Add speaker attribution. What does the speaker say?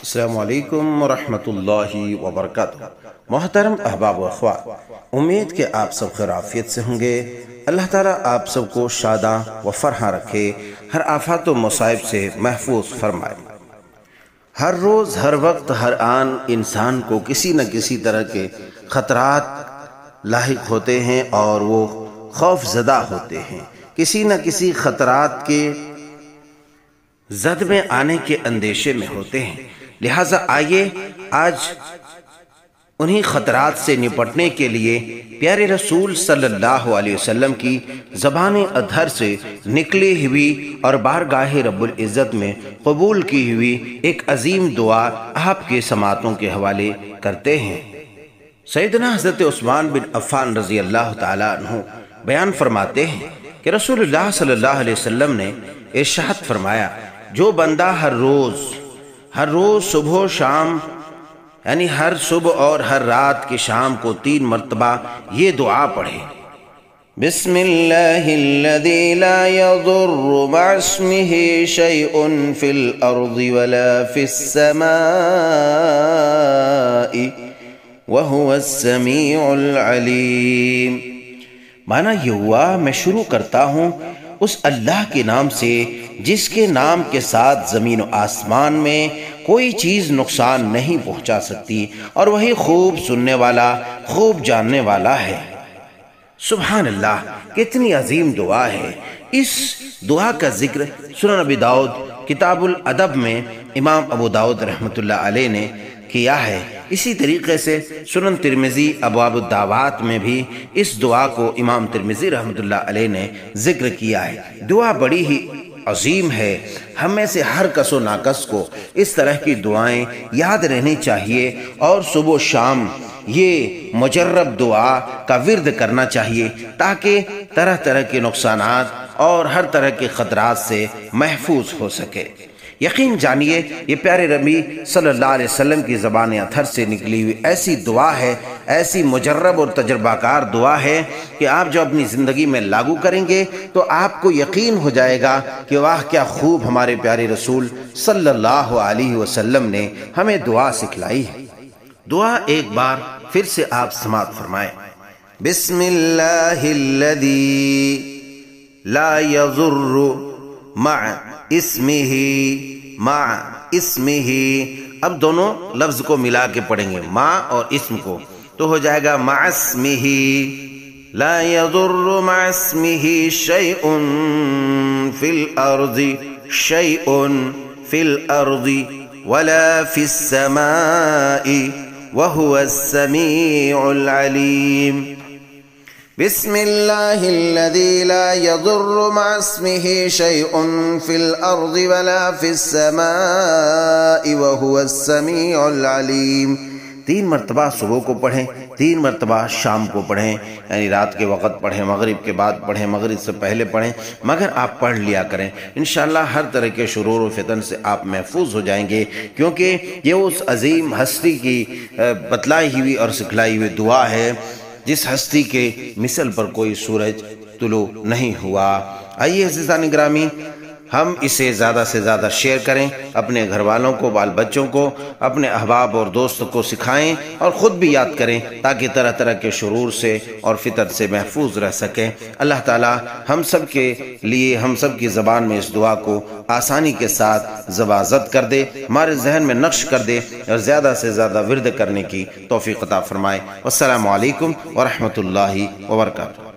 Speaker 1: السلام علیکم ورحمۃ اللہ وبرکاتہ۔ محترم احباب و اخوات، امید کہ آپ سب خیر عافیت سے ہوں گے۔ اللہ تعالیٰ آپ سب کو شاداں و فرحاں رکھے، ہر آفات و مصائب سے محفوظ فرمائے۔ ہر روز، ہر وقت، ہر آن انسان کو کسی نہ کسی طرح کے خطرات لاحق ہوتے ہیں اور وہ خوف زدہ ہوتے ہیں، کسی نہ کسی خطرات کے زد میں آنے کے اندیشے میں ہوتے ہیں۔ لہٰذا آئیے آج انہی خطرات سے نپٹنے کے لیے پیارے رسول صلی اللہ علیہ وسلم کی زبان اطہر سے نکلی ہوئی اور بارگاہ رب العزت میں قبول کی ہوئی ایک عظیم دعا آپ کے سماعتوں کے حوالے کرتے ہیں۔ سیدنا حضرت عثمان بن عفان رضی اللہ تعالیٰ عنہ بیان فرماتے ہیں کہ رسول اللہ صلی اللہ علیہ وسلم نے ارشاد فرمایا، جو بندہ ہر روز صبح و شام، یعنی ہر صبح اور ہر رات کی شام کو 3 مرتبہ یہ دعا پڑھے، بسم اللہ الذی لا یضر مع اسمہ شیء فی الارض ولا فی السماء وہو السمیع العلیم۔ معنی یہ ہوا، میں شروع کرتا ہوں اس اللہ کے نام سے جس کے نام کے ساتھ زمین و آسمان میں کوئی چیز نقصان نہیں پہنچا سکتی، اور وہی خوب سننے والا، خوب جاننے والا ہے۔ سبحان اللہ، کتنی عظیم دعا ہے۔ اس دعا کا ذکر سنن ابی داؤد کتاب الادب میں امام ابو داؤد رحمۃ اللہ علیہ نے کیا ہے۔ اسی طریقے سے سنن ترمذی ابواب الدعوات میں بھی اس دعا کو امام ترمذی رحمۃ اللہ علیہ نے ذکر کیا ہے۔ دعا بڑی ہی عظیم ہے، ہم میں سے ہر کس و ناکس کو اس طرح کی دعائیں یاد رہنی چاہیے اور صبح و شام یہ مجرب دعا کا ورد کرنا چاہیے تاکہ طرح طرح کے نقصانات اور ہر طرح کے خطرات سے محفوظ ہو سکے۔ یقین جانیے یہ پیارے نبی صلی اللہ علیہ وسلم کی زبان اطہر سے نکلی ہوئی ایسی دعا ہے، ایسی مجرب اور تجربہ کار دعا ہے کہ آپ جو اپنی زندگی میں لاگو کریں گے تو آپ کو یقین ہو جائے گا کہ واہ کیا خوب ہمارے پیارے رسول صلی اللہ علیہ وسلم نے ہمیں دعا سکھلائی ہے۔ دعا ایک بار پھر سے آپ سماعت فرمائیں، بسم اللہ الذی لا یضر مع اسمہ۔ اب دونوں لفظ کو ملا کے پڑھیں گے، مع اور اسم کو، تو ہو جائے گا مع اسمہ، لا یضر مع اسمہ شیء فی الارض ولا فی السماء وہو السمیع العلیم۔ بسم اللہ الذی لا یضر مع اسمہ شیء فی الارض ولا فی السماء وہو السمیع العلیم۔ 3 مرتبہ صبح کو پڑھیں، 3 مرتبہ شام کو پڑھیں، یعنی رات کے وقت پڑھیں، مغرب کے بعد پڑھیں، مغرب سے پہلے پڑھیں، مگر آپ پڑھ لیا کریں۔ انشاءاللہ ہر طرح کے شرور و فتن سے آپ محفوظ ہو جائیں گے، کیونکہ یہ اس عظیم ہستی کی بتلائی ہوئی اور سکھلائی ہوئی دعا ہے جس ہستی کے مثل پر کوئی سورج طلوع نہیں ہوا۔ آئیے عزیزان گرامی، ہم اسے زیادہ سے زیادہ شیئر کریں، اپنے گھر والوں کو، بال بچوں کو، اپنے احباب اور دوستوں کو سکھائیں اور خود بھی یاد کریں تاکہ طرح طرح کے شرور سے اور فتن سے محفوظ رہ سکیں۔ اللہ تعالی ہم سب کے لیے، ہم سب کی زبان میں اس دعا کو آسانی کے ساتھ زبازت کر دے، ہمارے ذہن میں نقش کر دے اور زیادہ سے زیادہ ورد کرنے کی توفیق عطا فرمائے۔ والسلام علیکم ورحمۃ اللہ وبرکاتہ۔